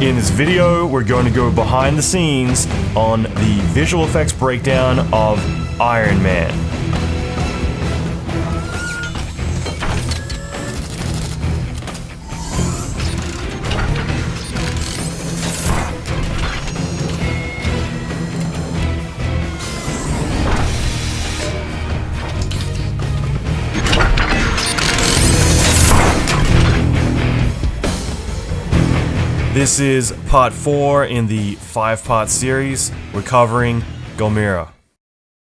In this video, we're going to go behind the scenes on the visual effects breakdown of Iron Man. This is part 4 in the 5-part series. We're covering Gamera.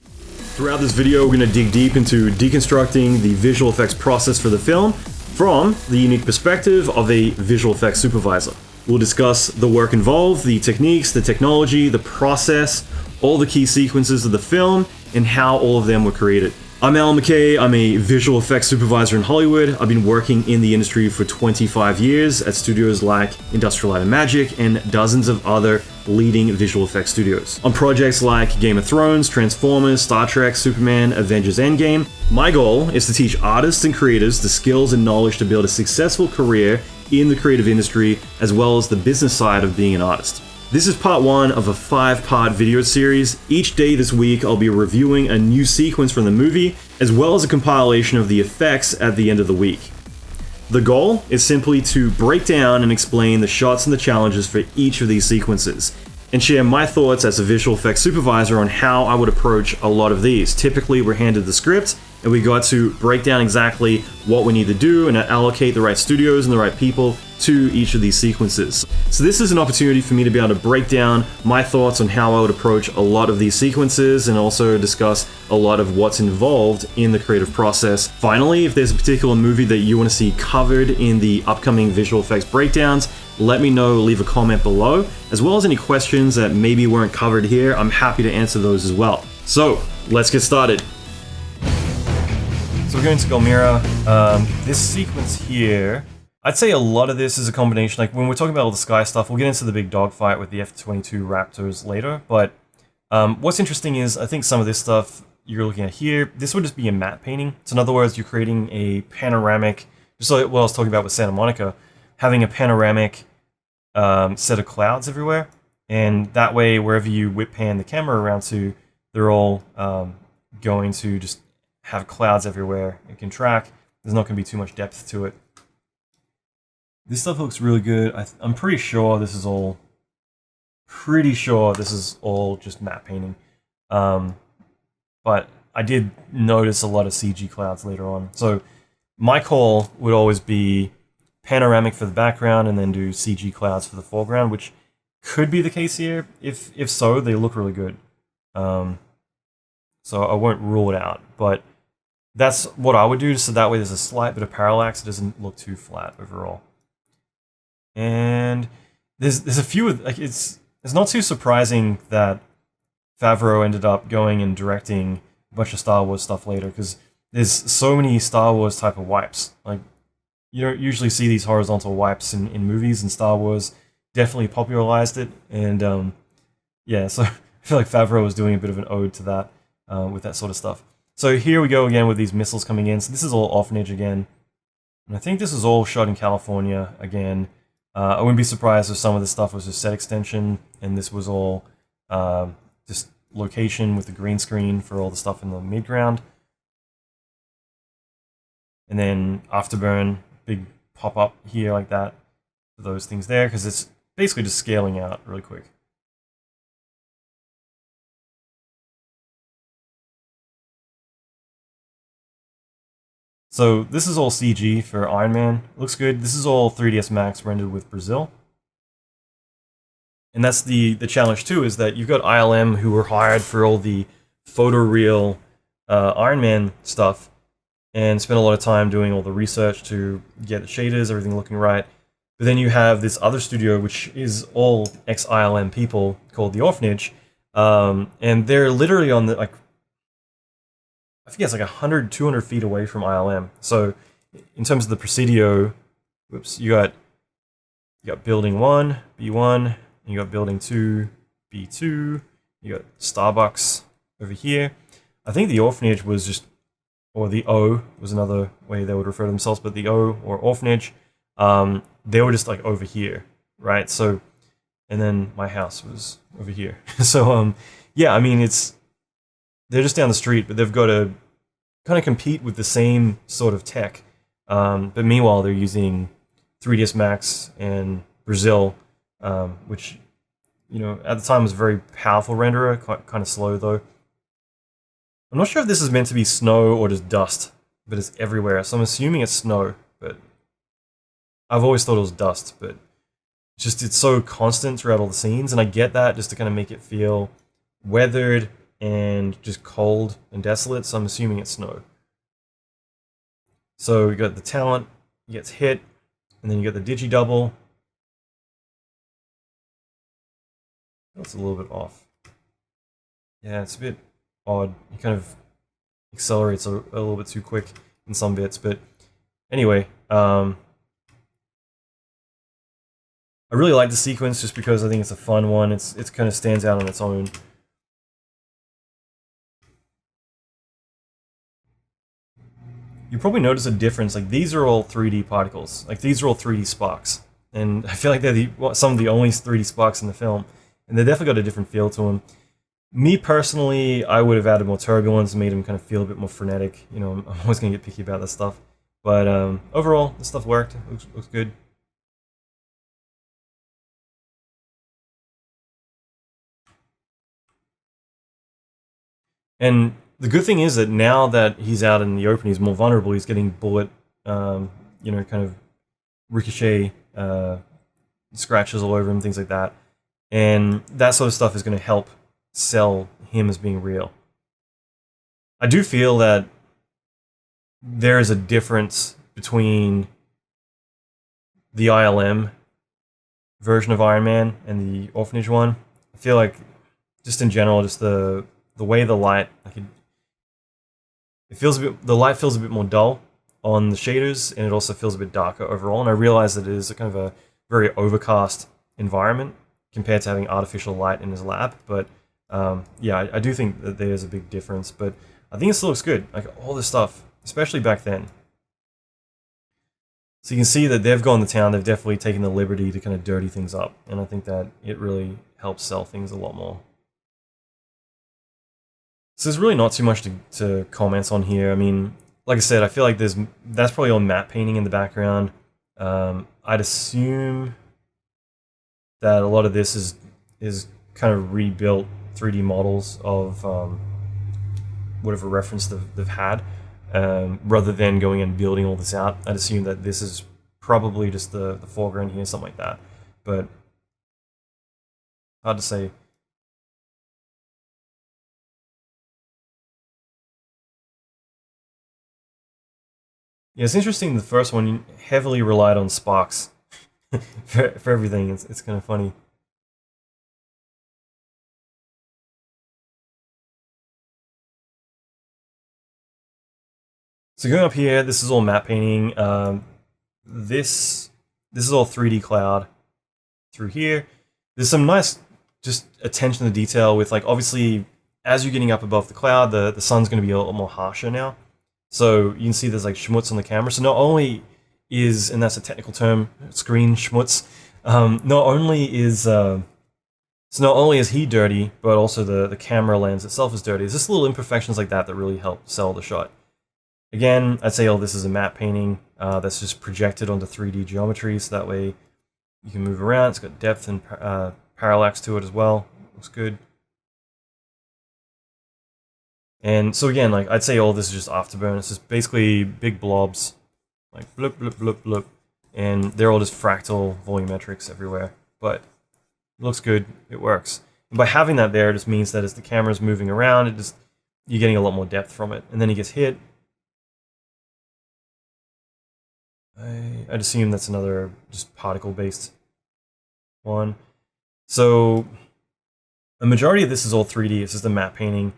Throughout this video, we're going to dig deep into deconstructing the visual effects process for the film from the unique perspective of a visual effects supervisor. We'll discuss the work involved, the techniques, the technology, the process, all the key sequences of the film, and how all of them were created. I'm Allan McKay, I'm a visual effects supervisor in Hollywood. I've been working in the industry for 25 years at studios like Industrial Light and Magic and dozens of other leading visual effects studios. On projects like Game of Thrones, Transformers, Star Trek, Superman, Avengers Endgame, my goal is to teach artists and creators the skills and knowledge to build a successful career in the creative industry as well as the business side of being an artist. This is part 1 of a 5-part video series. Each day this week I'll be reviewing a new sequence from the movie, as well as a compilation of the effects at the end of the week. The goal is simply to break down and explain the shots and the challenges for each of these sequences, and share my thoughts as a visual effects supervisor on how I would approach a lot of these. Typically we're handed the script, and we got to break down exactly what we need to do and allocate the right studios and the right people to each of these sequences. So this is an opportunity for me to be able to break down my thoughts on how I would approach a lot of these sequences and also discuss a lot of what's involved in the creative process. Finally, if there's a particular movie that you want to see covered in the upcoming visual effects breakdowns, let me know, leave a comment below, as well as any questions that maybe weren't covered here. I'm happy to answer those as well. So let's get started. So we're going to Gamera. This sequence here, I'd say a lot of this is a combination, like when we're talking about all the sky stuff, we'll get into the big dogfight with the F-22 Raptors later, but what's interesting is I think some of this stuff you're looking at here, this would just be a matte painting. So in other words, you're creating a panoramic, just like what I was talking about with Santa Monica, having a panoramic set of clouds everywhere, and that way wherever you whip pan the camera around to, they're all going to just have clouds everywhere it can track. There's not going to be too much depth to it. This stuff looks really good. I'm pretty sure this is all just matte painting. But I did notice a lot of CG clouds later on. So my call would always be panoramic for the background and then do CG clouds for the foreground, which could be the case here. If so, they look really good. So I won't rule it out, but that's what I would do, so that way there's a slight bit of parallax. It doesn't look too flat overall. And there's a few, like it's not too surprising that Favreau ended up going and directing a bunch of Star Wars stuff later, because there's so many Star Wars type of wipes. Like, you don't usually see these horizontal wipes in movies, and Star Wars definitely popularized it. And yeah, so I feel like Favreau was doing a bit of an ode to that with that sort of stuff. So here we go again with these missiles coming in. So this is all Orphanage again. And I think this is all shot in California again. I wouldn't be surprised if some of this stuff was a set extension, and this was all just location with the green screen for all the stuff in the midground. And then Afterburn, big pop-up here like that for those things there, because it's basically just scaling out really quick. So this is all CG for Iron Man. Looks good. This is all 3ds Max rendered with Brazil. And that's the challenge too, is that you've got ILM who were hired for all the photoreal Iron Man stuff and spent a lot of time doing all the research to get the shaders, everything looking right. But then you have this other studio, which is all ex-ILM people, called The Orphanage. And they're literally on the, like, I think it's like 100, 200 feet away from ILM. So in terms of the Presidio, whoops, you got building 1, B1, and you got building 2, B2, you got Starbucks over here. I think the Orphanage was just, or the O was another way they would refer to themselves, but the O or Orphanage, they were just like over here, right? So and then my house was over here. So yeah, I mean they're just down the street, but they've got to kind of compete with the same sort of tech. But meanwhile, they're using 3ds Max and Brazil, which, you know, at the time was a very powerful renderer, kind of slow though. I'm not sure if this is meant to be snow or just dust, but it's everywhere, so I'm assuming it's snow, but I've always thought it was dust, but it's so constant throughout all the scenes, and I get that just to kind of make it feel weathered and just cold and desolate, so I'm assuming it's snow. So you got the talent, he gets hit, and then you got the digi-double. That's a little bit off. Yeah, it's a bit odd. He kind of accelerates a little bit too quick in some bits, but anyway, I really like the sequence just because I think it's a fun one. It kind of stands out on its own. You probably notice a difference. Like, these are all 3D particles. Like, these are all 3D sparks, and I feel like they're some of the only 3D sparks in the film, and they definitely got a different feel to them. Me personally, I would have added more turbulence and made them kind of feel a bit more frenetic. You know, I'm always gonna get picky about that stuff, but overall, this stuff worked. Looks good. And the good thing is that now that he's out in the open, he's more vulnerable. He's getting bullet, you know, kind of ricochet scratches all over him, things like that. And that sort of stuff is going to help sell him as being real. I do feel that there is a difference between the ILM version of Iron Man and the Orphanage one. I feel like, just in general, just the way the light, like it feels a bit, the light feels a bit more dull on the shaders, and it also feels a bit darker overall. And I realize that it is a kind of a very overcast environment compared to having artificial light in his lab. But yeah, I do think that there's a big difference. But I think it still looks good. Like, all this stuff, especially back then. So you can see that they've gone to town. They've definitely taken the liberty to kind of dirty things up, and I think that it really helps sell things a lot more. So there's really not too much to comment on here. I mean, like I said, I feel like that's probably all matte painting in the background. I'd assume that a lot of this is kind of rebuilt 3D models of whatever reference they've had, rather than going and building all this out. I'd assume that this is probably just the foreground here, something like that. But hard to say. Yeah, it's interesting. The first one heavily relied on sparks for everything. It's kind of funny. So going up here, this is all matte painting. This is all 3D cloud through here. There's some nice just attention to detail with, like, obviously as you're getting up above the cloud, the sun's going to be a little more harsher now. So you can see there's like schmutz on the camera. So not only is, and that's a technical term, screen schmutz, not only is he dirty, but also the camera lens itself is dirty. There's just little imperfections like that that really help sell the shot. Again, I'd say, oh, this is a matte painting that's just projected onto 3D geometry, so that way you can move around. It's got depth and parallax to it as well. Looks good. And so again, like, I'd say all this is just afterburn. It's just basically big blobs, like bloop, bloop, bloop, bloop. And they're all just fractal volumetrics everywhere. But it looks good, it works. And by having that there, it just means that as the camera's moving around, you're getting a lot more depth from it. And then he gets hit. I'd assume that's another just particle-based one. So the majority of this is all 3D. It's just a matte painting.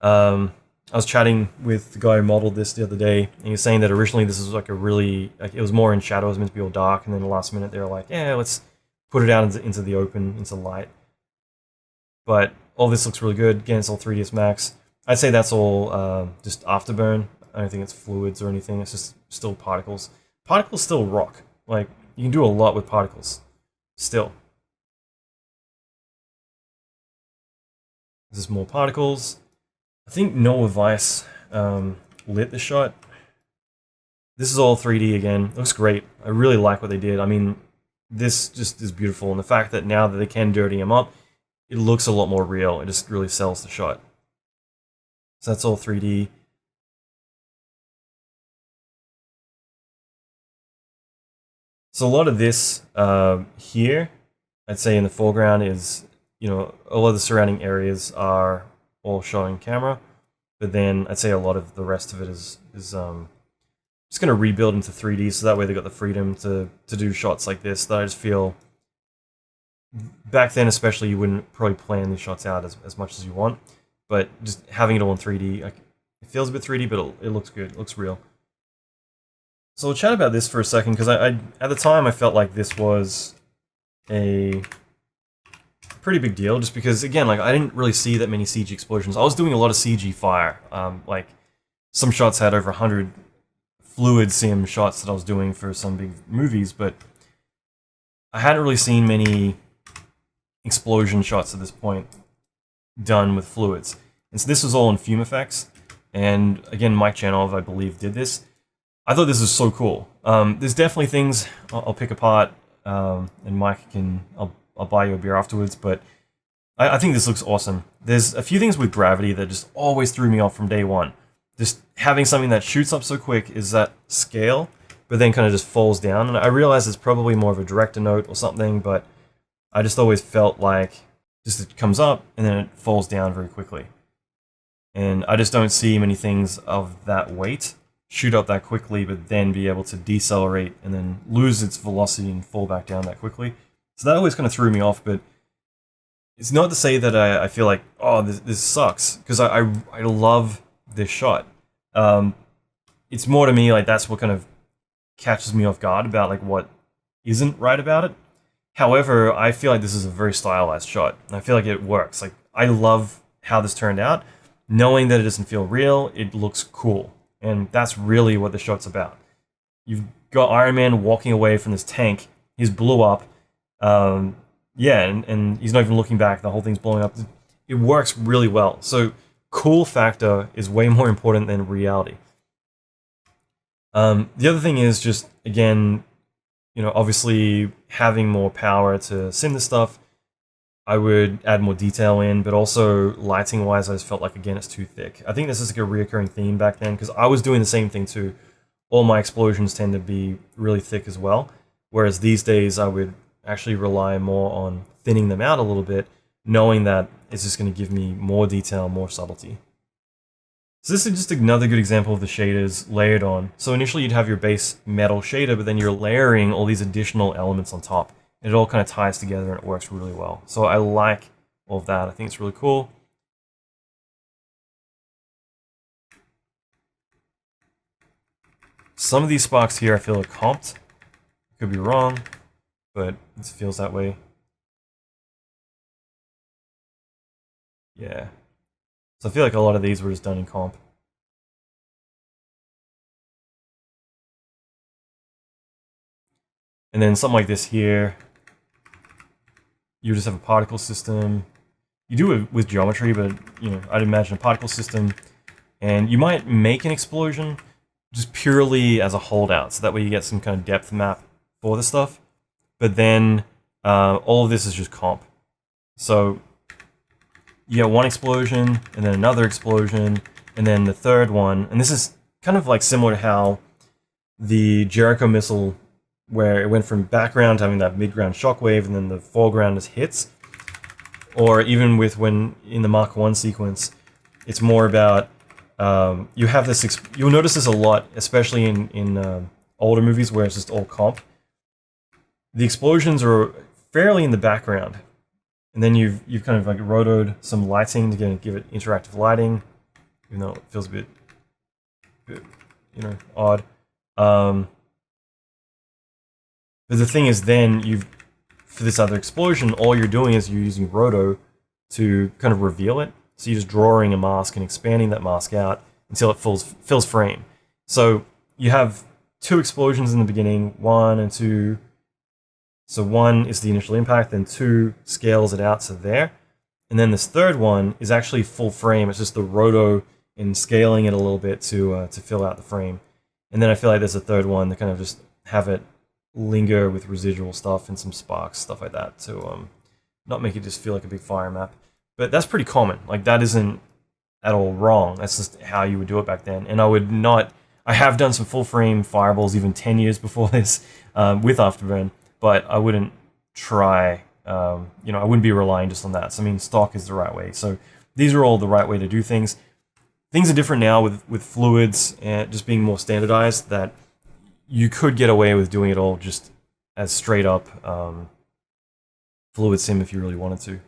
I was chatting with the guy who modeled this the other day, and he was saying that originally this was like it was more in shadow, it was meant to be all dark, and then the last minute they were like, yeah, let's put it out into the open, into light. But all this looks really good. Again, it's all 3ds Max. I'd say that's all just afterburn. I don't think it's fluids or anything. It's just still particles. Particles still rock. Like, you can do a lot with particles. Still. This is more particles. I think Noah Weiss lit the shot. This is all 3D again. It looks great. I really like what they did. I mean, this just is beautiful. And the fact that now that they can dirty him up, it looks a lot more real. It just really sells the shot. So that's all 3D. So a lot of this here, I'd say in the foreground is, you know, a lot of the surrounding areas are all showing camera, but then I'd say a lot of the rest of it is just going to rebuild into 3D, so that way they got the freedom to do shots like this that I just feel, back then especially, you wouldn't probably plan these shots out as much as you want, but just having it all in 3D, it feels a bit 3D, but it looks good, it looks real. So we'll chat about this for a second, because I at the time I felt like this was a pretty big deal, just because, again, like, I didn't really see that many CG explosions. I was doing a lot of CG fire. Like, some shots had over 100 fluid sim shots that I was doing for some big movies, but I hadn't really seen many explosion shots at this point done with fluids. And so this was all in fume effects, and again, Mike Janov, I believe, did this. I thought this was so cool. There's definitely things I'll pick apart, and Mike I'll buy you a beer afterwards, but I think this looks awesome. There's a few things with gravity that just always threw me off from day one. Just having something that shoots up so quick is that scale, but then kind of just falls down. And I realize it's probably more of a director note or something, but I just always felt like just it comes up and then it falls down very quickly. And I just don't see many things of that weight shoot up that quickly, but then be able to decelerate and then lose its velocity and fall back down that quickly. So that always kind of threw me off, but it's not to say that I feel like, oh, this sucks, because I love this shot. It's more to me like that's what kind of catches me off guard about like what isn't right about it. However, I feel like this is a very stylized shot. I feel like it works. Like, I love how this turned out. Knowing that it doesn't feel real, it looks cool. And that's really what the shot's about. You've got Iron Man walking away from this tank. He's blew up. Yeah, and he's not even looking back. The whole thing's blowing up. It works really well. So cool factor is way more important than reality. The other thing is just, again, you know, obviously having more power to sim this stuff, I would add more detail in, but also lighting-wise, I just felt like, again, it's too thick. I think this is like a reoccurring theme back then, because I was doing the same thing too. All my explosions tend to be really thick as well, whereas these days I would actually rely more on thinning them out a little bit, knowing that it's just going to give me more detail, more subtlety. So this is just another good example of the shaders layered on. So initially you'd have your base metal shader, but then you're layering all these additional elements on top. And it all kind of ties together and it works really well. So I like all of that. I think it's really cool. Some of these sparks here I feel are comped. Could be wrong, but it feels that way. Yeah. So I feel like a lot of these were just done in comp. And then something like this here, you just have a particle system. You do it with geometry, but you know, I'd imagine a particle system, and you might make an explosion just purely as a holdout, so that way you get some kind of depth map for the stuff. But then all of this is just comp. So you get one explosion, and then another explosion, and then the third one. And this is kind of like similar to how the Jericho missile, where it went from background to having that midground shockwave, and then the foreground just hits. Or even with when in the Mark 1 sequence, it's more about, you have this, you'll notice this a lot, especially in older movies where it's just all comp. The explosions are fairly in the background. And then you've kind of like rotoed some lighting to give it interactive lighting, even though it feels a bit you know, odd. But the thing is, then for this other explosion, all you're doing is you're using roto to kind of reveal it. So you're just drawing a mask and expanding that mask out until it fills frame. So you have two explosions in the beginning, 1 and 2. So 1 is the initial impact, then 2 scales it out to there. And then this third one is actually full frame. It's just the roto and scaling it a little bit to fill out the frame. And then I feel like there's a third one to kind of just have it linger with residual stuff and some sparks, stuff like that, to not make it just feel like a big fire map. But that's pretty common. Like, that isn't at all wrong. That's just how you would do it back then. And I have done some full frame fireballs even 10 years before this with Afterburn, but I wouldn't try, I wouldn't be relying just on that. So, I mean, stock is the right way. So these are all the right way to do things. Things are different now with fluids and just being more standardized, that you could get away with doing it all just as straight up fluid sim if you really wanted to.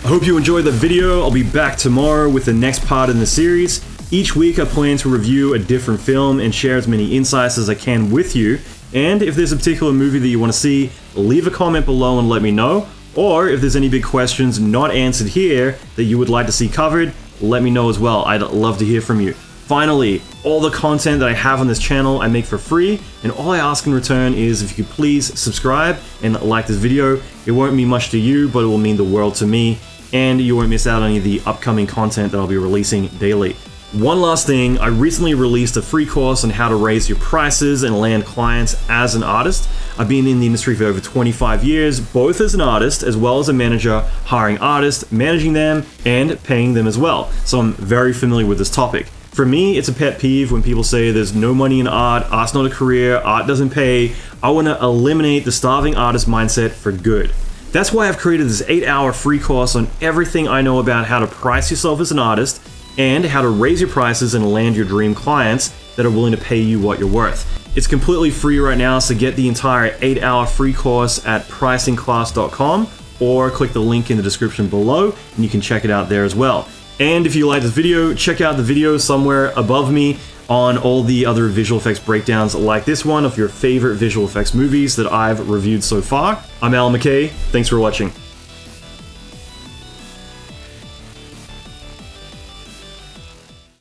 I hope you enjoyed the video. I'll be back tomorrow with the next part in the series. Each week I plan to review a different film and share as many insights as I can with you. And if there's a particular movie that you want to see, leave a comment below and let me know. Or if there's any big questions not answered here that you would like to see covered, let me know as well. I'd love to hear from you. Finally, all the content that I have on this channel I make for free, and all I ask in return is if you could please subscribe and like this video. It won't mean much to you, but it will mean the world to me, and you won't miss out on any of the upcoming content that I'll be releasing daily. One last thing, I recently released a free course on how to raise your prices and land clients as an artist. I've been in the industry for over 25 years, both as an artist as well as a manager, hiring artists, managing them, and paying them as well. So I'm very familiar with this topic. For me, it's a pet peeve when people say there's no money in art, art's not a career, art doesn't pay. I want to eliminate the starving artist mindset for good. That's why I've created this 8-hour free course on everything I know about how to price yourself as an artist and how to raise your prices and land your dream clients that are willing to pay you what you're worth. It's completely free right now, so get the entire 8-hour free course at pricingclass.com or click the link in the description below and you can check it out there as well. And if you like this video, check out the video somewhere above me on all the other visual effects breakdowns like this one of your favorite visual effects movies that I've reviewed so far. I'm Allan McKay. Thanks for watching.